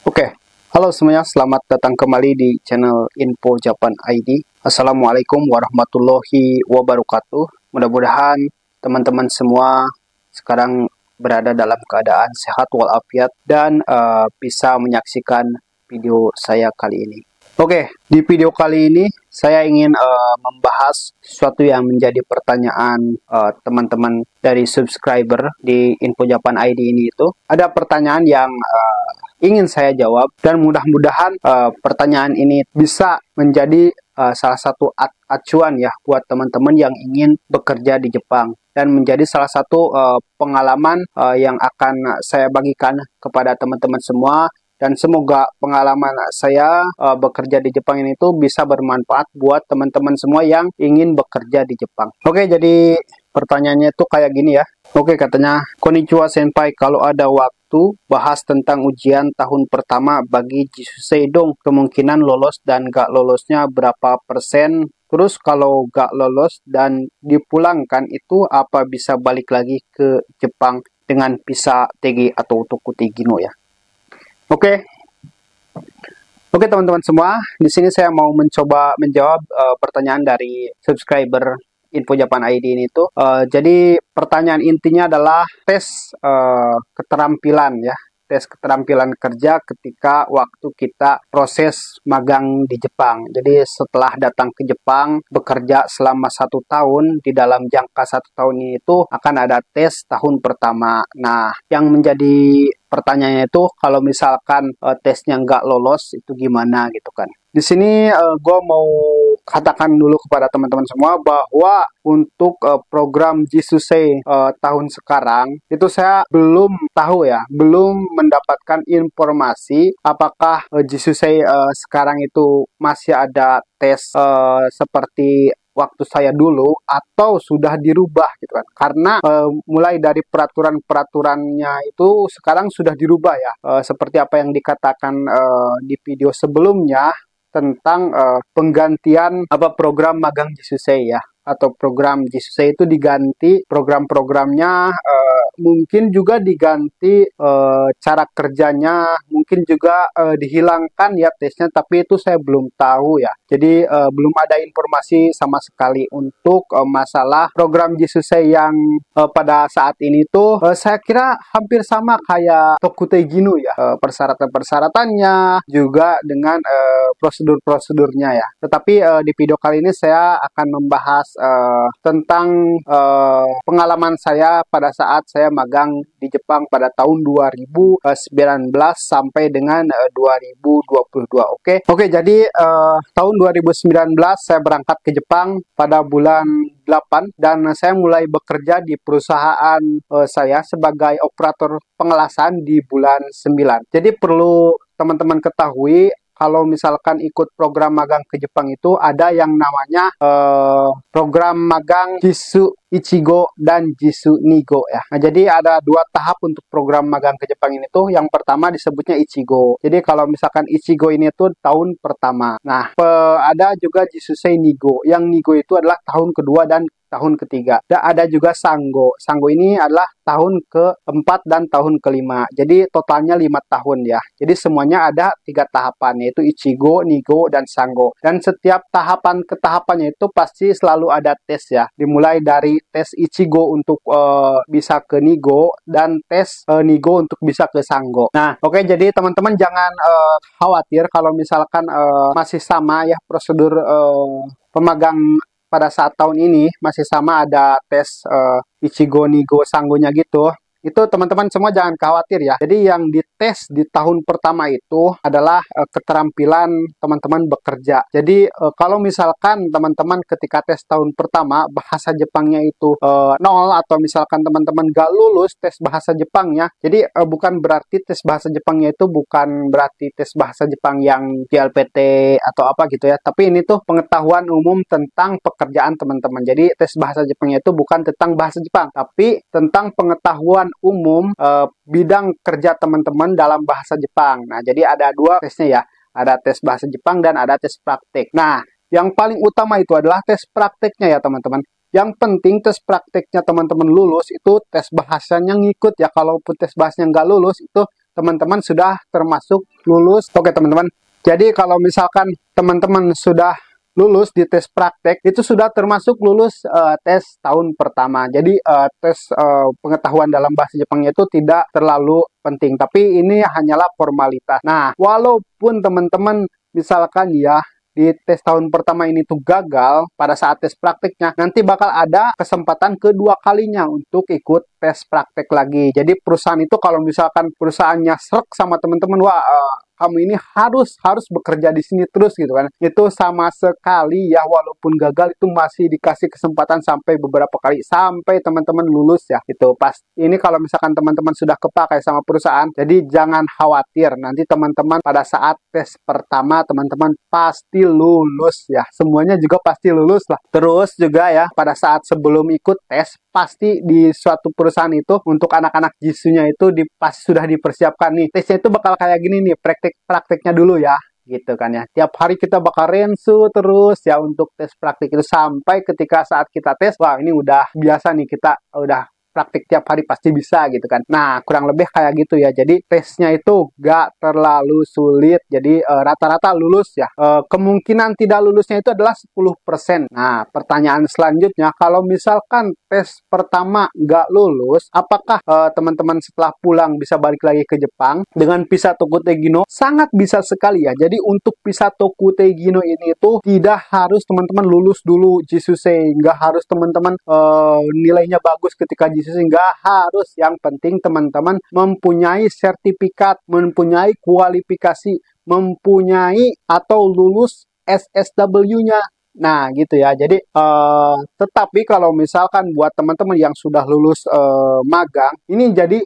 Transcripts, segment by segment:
Oke, halo semuanya, selamat datang kembali di channel Info Japan ID. Assalamualaikum warahmatullahi wabarakatuh. Mudah-mudahan teman-teman semua sekarang berada dalam keadaan sehat walafiat dan bisa menyaksikan video saya kali ini. Oke, di video kali ini saya ingin membahas sesuatu yang menjadi pertanyaan teman-teman dari subscriber di Info Japan ID ini itu. Ada pertanyaan yang ingin saya jawab dan mudah-mudahan pertanyaan ini bisa menjadi salah satu acuan ya buat teman-teman yang ingin bekerja di Jepang dan menjadi salah satu pengalaman yang akan saya bagikan kepada teman-teman semua. Dan semoga pengalaman saya bekerja di Jepang ini tuh bisa bermanfaat buat teman-teman semua yang ingin bekerja di Jepang. Oke, jadi pertanyaannya tuh kayak gini ya. Oke, katanya, Konnichiwa Senpai, kalau ada waktu bahas tentang ujian tahun pertama bagi Jisusei dong. Kemungkinan lolos dan gak lolosnya berapa persen? Terus kalau gak lolos dan dipulangkan itu apa bisa balik lagi ke Jepang dengan visa TG atau Tokuti Gino ya? Oke, teman-teman semua, di sini saya mau mencoba menjawab pertanyaan dari subscriber Info Japan ID ini tuh. Jadi pertanyaan intinya adalah tes keterampilan ya, tes keterampilan kerja ketika waktu kita proses magang di Jepang. Jadi setelah datang ke Jepang bekerja selama 1 tahun, di dalam jangka 1 tahun ini itu akan ada tes tahun pertama. Nah, yang menjadi pertanyaannya itu kalau misalkan tesnya nggak lolos itu gimana gitu kan. Di sini gue mau katakan dulu kepada teman-teman semua bahwa untuk program Jisusei tahun sekarang itu saya belum tahu ya, belum mendapatkan informasi apakah Jisusei sekarang itu masih ada tes seperti waktu saya dulu atau sudah dirubah gitu kan, karena mulai dari peraturannya itu sekarang sudah dirubah ya, seperti apa yang dikatakan di video sebelumnya tentang penggantian program magang Jisusei ya, atau program Jisusei itu diganti program-programnya, mungkin juga diganti cara kerjanya, mungkin juga dihilangkan ya tesnya, tapi itu saya belum tahu ya. Jadi belum ada informasi sama sekali untuk masalah program Jisusei yang pada saat ini tuh saya kira hampir sama kayak Tokutei Ginu ya, persyaratan-persyaratannya juga dengan prosedur-prosedurnya ya. Tetapi di video kali ini saya akan membahas tentang pengalaman saya pada saat saya magang di Jepang pada tahun 2019 sampai dengan 2022. Oke, jadi tahun 2019 saya berangkat ke Jepang pada bulan 8 dan saya mulai bekerja di perusahaan saya sebagai operator pengelasan di bulan 9. Jadi perlu teman-teman ketahui, kalau misalkan ikut program magang ke Jepang itu ada yang namanya program magang Jisu Ichigo dan Jisu Nigo ya. Nah, jadi ada 2 tahap untuk program magang ke Jepang ini tuh. Yang pertama disebutnya Ichigo. Jadi kalau misalkan Ichigo ini tuh tahun pertama. Nah, ada juga Jisusei Nigo. Yang Nigo itu adalah tahun kedua dan tahun ketiga. Dan ada juga Sango. Sango ini adalah tahun keempat dan tahun kelima. Jadi totalnya 5 tahun ya. Jadi semuanya ada 3 tahapan, yaitu Ichigo, Nigo, dan Sango. Dan setiap tahapan ke tahapannya itu pasti selalu ada tes ya. Dimulai dari tes Ichigo untuk bisa ke Nigo dan tes Nigo untuk bisa ke Sango. Nah, oke, jadi teman-teman jangan khawatir kalau misalkan masih sama ya prosedur pemagang pada saat tahun ini masih sama, ada tes Ichigo, Nigo, Sangonya gitu. Itu teman-teman semua jangan khawatir ya. Jadi yang dites di tahun pertama itu adalah keterampilan teman-teman bekerja. Jadi kalau misalkan teman-teman ketika tes tahun pertama bahasa Jepangnya itu 0, atau misalkan teman-teman gak lulus tes bahasa Jepangnya, jadi bukan berarti tes bahasa Jepangnya itu bukan berarti tes bahasa Jepang yang JLPT atau apa gitu ya. Tapi ini tuh pengetahuan umum tentang pekerjaan teman-teman. Jadi tes bahasa Jepangnya itu bukan tentang bahasa Jepang, tapi tentang pengetahuan umum bidang kerja teman-teman dalam bahasa Jepang. Nah, jadi ada 2 tesnya ya. Ada tes bahasa Jepang dan ada tes praktik. Nah, yang paling utama itu adalah tes praktiknya ya teman-teman. Yang penting tes praktiknya teman-teman lulus, itu tes bahasanya ngikut ya. Kalaupun tes bahasanya nggak lulus, itu teman-teman sudah termasuk lulus. Oke teman-teman, jadi kalau misalkan teman-teman sudah lulus di tes praktek, itu sudah termasuk lulus tes tahun pertama. Jadi tes pengetahuan dalam bahasa Jepangnya itu tidak terlalu penting, tapi ini hanyalah formalitas. Nah, walaupun teman-teman misalkan ya di tes tahun pertama ini tuh gagal pada saat tes prakteknya, nanti bakal ada kesempatan kedua kalinya untuk ikut tes praktek lagi. Jadi perusahaan itu kalau misalkan perusahaannya srek sama teman-teman, wah kamu ini harus bekerja di sini terus gitu kan. Itu sama sekali ya, walaupun gagal itu masih dikasih kesempatan sampai beberapa kali sampai teman-teman lulus ya. Itu pas ini kalau misalkan teman-teman sudah kepakai sama perusahaan, jadi jangan khawatir. Nanti teman-teman pada saat tes pertama teman-teman pasti lulus ya. Semuanya juga pasti lulus lah. Terus juga ya pada saat sebelum ikut tes, pasti di suatu perusahaan itu untuk anak-anak jisunya itu pasti sudah dipersiapkan nih. Tesnya itu bakal kayak gini nih, prakteknya dulu ya, gitu kan ya. Tiap hari kita bakal rensu terus ya untuk tes praktik itu sampai ketika saat kita tes, wah ini udah biasa nih, kita udah praktik tiap hari pasti bisa gitu kan. Nah, kurang lebih kayak gitu ya. Jadi tesnya itu gak terlalu sulit. Jadi rata-rata lulus ya. Kemungkinan tidak lulusnya itu adalah 10%. Nah, pertanyaan selanjutnya, kalau misalkan tes pertama gak lulus, apakah teman-teman setelah pulang bisa balik lagi ke Jepang dengan Visa Tokutei Gino? Sangat bisa sekali ya. Jadi untuk Visa Tokutei Gino ini itu tidak harus teman-teman lulus dulu Jisusei, nggak harus teman-teman nilainya bagus ketika sehingga harus, yang penting teman-teman mempunyai sertifikat, mempunyai kualifikasi, mempunyai atau lulus SSW-nya. Nah, gitu ya. Jadi, tetapi kalau misalkan buat teman-teman yang sudah lulus magang, ini jadi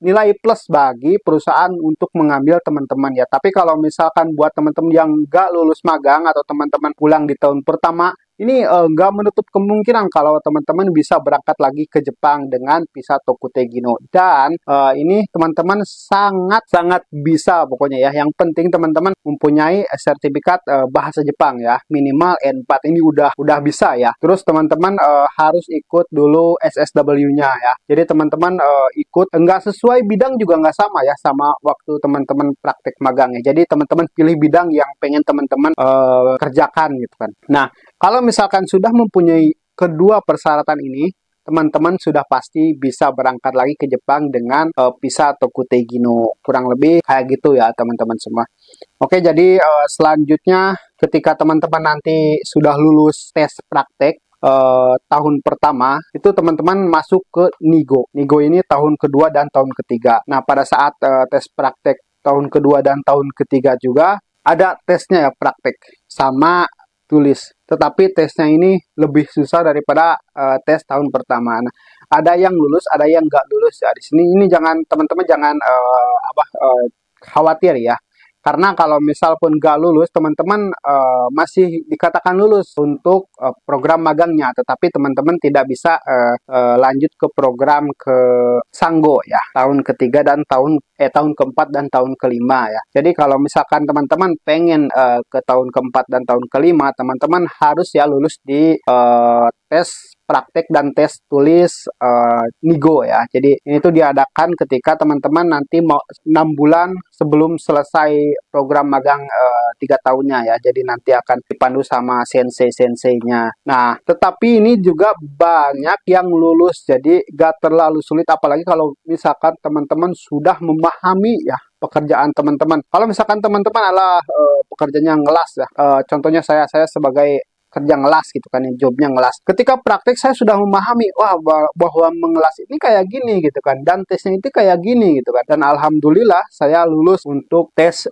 nilai plus bagi perusahaan untuk mengambil teman-teman ya. Tapi kalau misalkan buat teman-teman yang nggak lulus magang atau teman-teman pulang di tahun pertama, ini nggak menutup kemungkinan kalau teman-teman bisa berangkat lagi ke Jepang dengan Visa Tokutei Gino. Dan ini teman-teman sangat-sangat bisa pokoknya ya. Yang penting teman-teman mempunyai sertifikat bahasa Jepang ya, minimal N4, ini udah bisa ya. Terus teman-teman harus ikut dulu SSW-nya ya. Jadi teman-teman ikut, enggak sesuai bidang juga nggak sama ya sama waktu teman-teman praktek magang ya. Jadi teman-teman pilih bidang yang pengen teman-teman kerjakan gitu kan. Nah, kalau misalkan sudah mempunyai kedua persyaratan ini, teman-teman sudah pasti bisa berangkat lagi ke Jepang dengan Visa Tokutei Gino. Kurang lebih kayak gitu ya teman-teman semua. Oke, jadi selanjutnya ketika teman-teman nanti sudah lulus tes praktek tahun pertama, itu teman-teman masuk ke Nigo. Nigo ini tahun kedua dan tahun ketiga. Nah, pada saat tes praktek tahun kedua dan tahun ketiga juga ada tesnya ya, praktek sama tulis. Tetapi tesnya ini lebih susah daripada tes tahun pertama. Nah, ada yang lulus, ada yang nggak lulus ya. Di sini ini teman-teman jangan khawatir ya. Karena kalau misal pun nggak lulus, teman-teman masih dikatakan lulus untuk program magangnya, tetapi teman-teman tidak bisa lanjut ke program ke Sanggo ya, tahun ketiga dan tahun keempat dan tahun kelima ya. Jadi kalau misalkan teman-teman pengen ke tahun keempat dan tahun kelima, teman-teman harus ya lulus di tes praktek dan tes tulis Nigo ya. Jadi ini tuh diadakan ketika teman-teman nanti mau 6 bulan sebelum selesai program magang 3 tahunnya ya. Jadi nanti akan dipandu sama sensei-senseinya. Nah, tetapi ini juga banyak yang lulus. Jadi gak terlalu sulit, apalagi kalau misalkan teman-teman sudah memahami ya pekerjaan teman-teman. Kalau misalkan teman-teman adalah pekerjaannya ngelas ya. Contohnya saya sebagai kerja ngelas gitu kan, jobnya ngelas. Ketika praktek saya sudah memahami, wah bahwa mengelas ini kayak gini gitu kan, dan tesnya itu kayak gini gitu kan. Dan alhamdulillah saya lulus untuk tes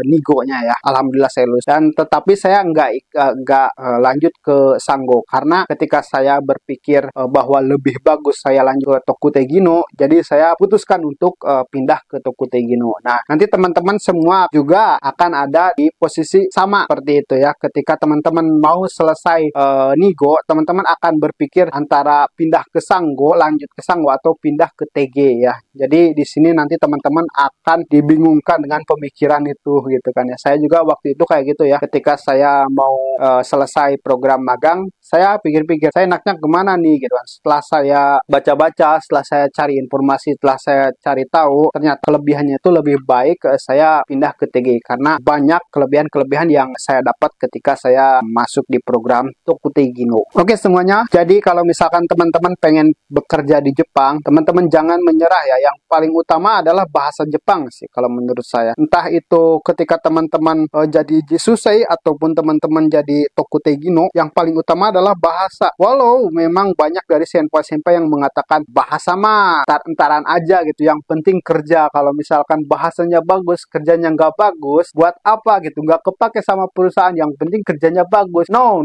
Nigo-nya ya. Alhamdulillah saya lulus. Dan tetapi saya nggak lanjut ke Sanggo, karena ketika saya berpikir bahwa lebih bagus saya lanjut ke Tokutei Gino, jadi saya putuskan untuk pindah ke Tokutei Gino. Nah, nanti teman-teman semua juga akan ada di posisi sama seperti itu ya. Ketika teman-teman mau mau selesai Nigo, teman-teman akan berpikir antara pindah ke Sanggo, lanjut ke Sanggo, atau pindah ke TG ya. Jadi di sini nanti teman-teman akan dibingungkan dengan pemikiran itu gitu kan ya. Saya juga waktu itu kayak gitu ya. Ketika saya mau selesai program magang, saya pikir-pikir saya enaknya kemana nih gitu kan. Setelah saya baca-baca, setelah saya cari informasi, setelah saya cari tahu, ternyata kelebihannya itu lebih baik saya pindah ke TG karena banyak kelebihan-kelebihan yang saya dapat ketika saya masuk di program Tokutei Gino. Oke semuanya, jadi kalau misalkan teman-teman pengen bekerja di Jepang, teman-teman jangan menyerah ya. Yang paling utama adalah bahasa Jepang sih kalau menurut saya. Entah itu ketika teman-teman jadi Jisusei ataupun teman-teman jadi Tokutei Gino, yang paling utama adalah bahasa. Walau memang banyak dari senpai-senpai yang mengatakan bahasa mah entaran aja gitu, yang penting kerja. Kalau misalkan bahasanya bagus, kerjanya nggak bagus, buat apa gitu, nggak kepake sama perusahaan, yang penting kerjanya bagus. No,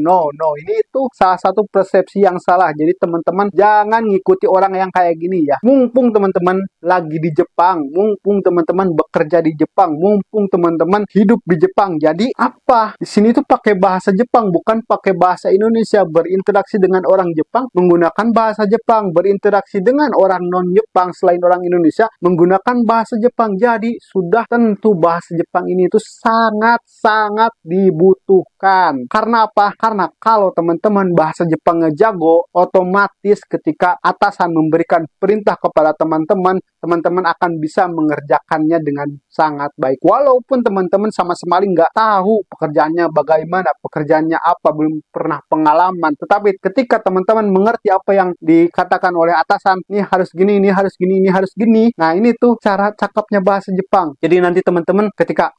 ini itu salah satu persepsi yang salah. Jadi teman-teman jangan ngikuti orang yang kayak gini ya. Mumpung teman-teman lagi di Jepang, mumpung teman-teman bekerja di Jepang, mumpung teman-teman hidup di Jepang, jadi apa? Di sini tuh pakai bahasa Jepang, bukan pakai bahasa Indonesia. Berinteraksi dengan orang Jepang menggunakan bahasa Jepang, berinteraksi dengan orang non-Jepang selain orang Indonesia menggunakan bahasa Jepang. Jadi sudah tentu bahasa Jepang ini itu sangat-sangat dibutuhkan. Karena apa? Karena kalau teman-teman bahasa Jepangnya jago, otomatis ketika atasan memberikan perintah kepada teman-teman, teman-teman akan bisa mengerjakannya dengan sangat baik. Walaupun teman-teman sama sekali nggak tahu pekerjaannya bagaimana, pekerjaannya apa, belum pernah pengalaman. Tetapi ketika teman-teman mengerti apa yang dikatakan oleh atasan, ini harus gini, ini harus gini, ini harus gini. Nah ini tuh cara cakapnya bahasa Jepang. Jadi nanti teman-teman ketika,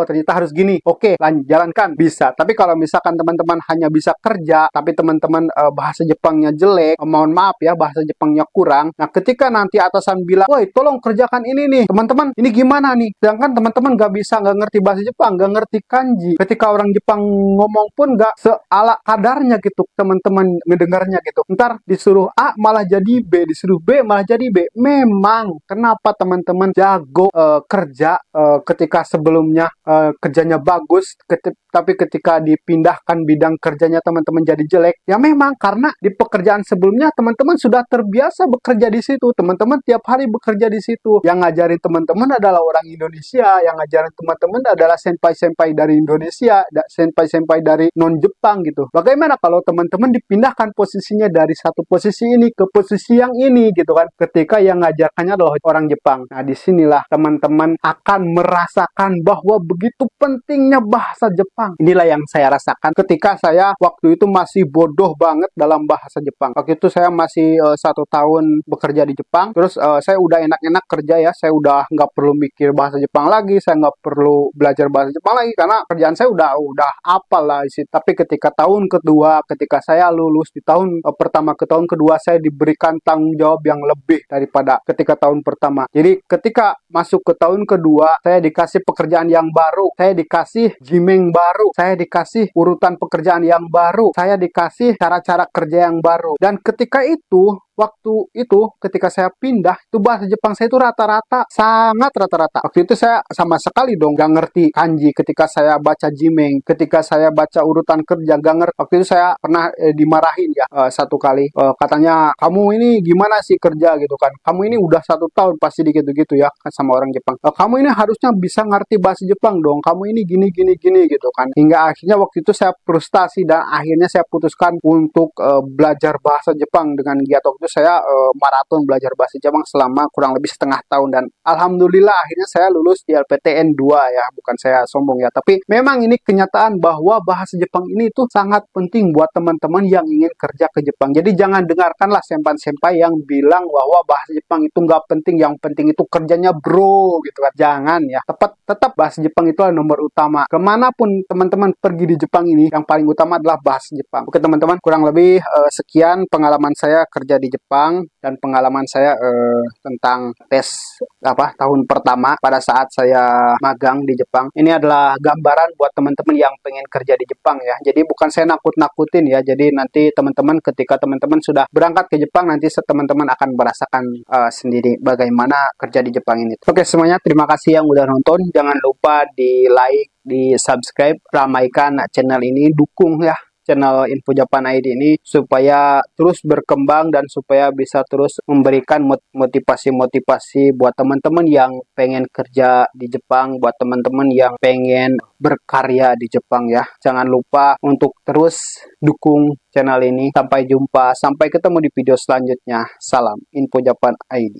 ternyata harus gini, oke, jalankan, bisa. Tapi kalau misalkan teman-teman hanya bisa kerja, tapi teman-teman bahasa Jepangnya jelek, mohon maaf ya, bahasa Jepangnya kurang. Nah ketika nanti atasan bilang, woi tolong kerjakan ini nih, teman-teman ini gimana nih? Sedangkan teman-teman nggak ngerti bahasa Jepang, nggak ngerti kanji. Ketika orang Jepang ngomong pun nggak seala kadarnya gitu, teman-teman mendengarnya gitu. Ntar disuruh A malah jadi B, disuruh B malah jadi B. Memang kenapa teman-teman jago kerja ketika sebelumnya kerjanya bagus, tapi ketika dipindahkan bidang kerjanya teman-teman jadi jelek, ya memang karena di pekerjaan sebelumnya teman-teman sudah terbiasa bekerja di situ, teman-teman tiap hari bekerja di situ. Yang ngajarin teman-teman adalah orang Indonesia, yang ngajarin teman-teman adalah senpai-senpai dari Indonesia, senpai-senpai dari non-Jepang gitu. Bagaimana kalau teman-teman dipindahkan posisinya dari satu posisi ini ke posisi yang ini gitu kan, ketika yang ngajarkannya adalah orang Jepang. Nah disinilah teman-teman akan merasakan bahwa begitu pentingnya bahasa Jepang. Inilah yang saya rasakan ketika saya waktu itu masih bodoh banget dalam bahasa Jepang. Waktu itu saya masih 1 tahun bekerja di Jepang, terus saya udah enak-enak kerja ya, saya udah nggak perlu mikir bahasa Jepang lagi, saya nggak perlu belajar bahasa Jepang lagi karena kerjaan saya udah hafal lah isi. Tapi ketika tahun kedua, ketika saya lulus di tahun pertama ke tahun kedua, saya diberikan tanggung jawab yang lebih daripada ketika tahun pertama. Jadi ketika masuk ke tahun kedua, saya dikasih pekerjaan yang baru, saya dikasih jimeng baru, saya dikasih urutan pekerjaan yang baru, saya dikasih cara-cara kerja yang baru. Dan ketika itu, waktu itu ketika saya pindah, itu bahasa Jepang saya itu rata-rata, sangat rata-rata. Waktu itu saya sama sekali dong gak ngerti kanji ketika saya baca jimeng, ketika saya baca urutan kerja gak ngerti. Waktu itu saya pernah dimarahin ya satu kali, katanya kamu ini gimana sih kerja gitu kan, kamu ini udah 1 tahun pasti gitu-gitu ya kan sama orang Jepang, kamu ini harusnya bisa ngerti bahasa Jepang dong, kamu ini gini gitu kan. Hingga akhirnya waktu itu saya frustasi dan akhirnya saya putuskan untuk belajar bahasa Jepang dengan giat. Waktu itu saya maraton belajar bahasa Jepang selama kurang lebih setengah tahun dan alhamdulillah akhirnya saya lulus di LPTN 2 ya, bukan saya sombong ya, tapi memang ini kenyataan bahwa bahasa Jepang ini itu sangat penting buat teman-teman yang ingin kerja ke Jepang. Jadi jangan dengarkanlah senpai-senpai yang bilang bahwa bahasa Jepang itu nggak penting, yang penting itu kerjanya bro gitu kan. Jangan ya, tetap bahasa Jepang itu adalah nomor utama. Kemanapun teman-teman pergi di Jepang ini, yang paling utama adalah bahasa Jepang. Oke teman-teman, kurang lebih sekian pengalaman saya kerja di Jepang dan pengalaman saya tentang tes tahun pertama pada saat saya magang di Jepang. Ini adalah gambaran buat teman-teman yang pengen kerja di Jepang ya. Jadi bukan saya nakut-nakutin ya. Jadi nanti teman-teman ketika teman-teman sudah berangkat ke Jepang, nanti teman-teman akan merasakan sendiri bagaimana kerja di Jepang ini. Oke semuanya, terima kasih yang udah nonton. Jangan lupa di like, di subscribe, ramaikan channel ini, dukung ya channel Info Japan ID ini supaya terus berkembang dan supaya bisa terus memberikan motivasi-motivasi buat teman-teman yang pengen kerja di Jepang, buat teman-teman yang pengen berkarya di Jepang ya. Jangan lupa untuk terus dukung channel ini. Sampai jumpa, sampai ketemu di video selanjutnya. Salam Info Japan ID.